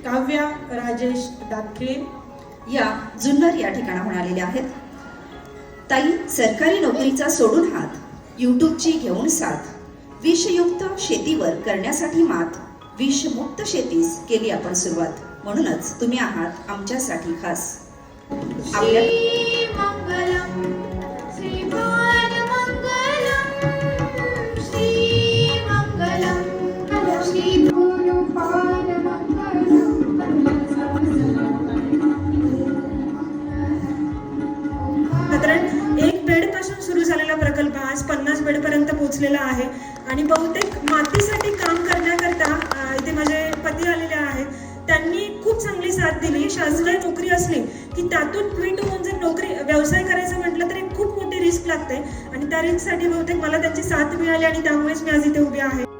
काव्या राजेश दाखले या जुन्नर या ठिकाणाहून आलेल्या आहेत. ताई, सरकारी नोकरीचा सोडून हात, यूट्यूबची घेऊन साथ, विषयुक्त शेतीवर करण्यासाठी मात, विषमुक्त शेतीस केली आपण सुरुवात. म्हणूनच तुम्ही आहात आमच्यासाठी खास. आपल्या साधारण 1 बेड पासून सुरू झालेला प्रकल्प आज 50 बेड पर्यंत पोहोचलेला आहे आणि बहुतेक मातीसाठी काम करण्याकरता इथे माझे पती आलेले आहेत. त्यांनी खूप चांगली साथ दिली. शासकीय नोकरी असली की त्यातून ट्विट होऊन जर नोकरी व्यवसाय करायचं म्हटलं तर एक खूप मोठी रिस्क लागते आणि त्या रिस्कसाठी बहुतेक मला त्यांची साथ मिळाली आणि त्यामुळेच मी आज इथे उभी आहे.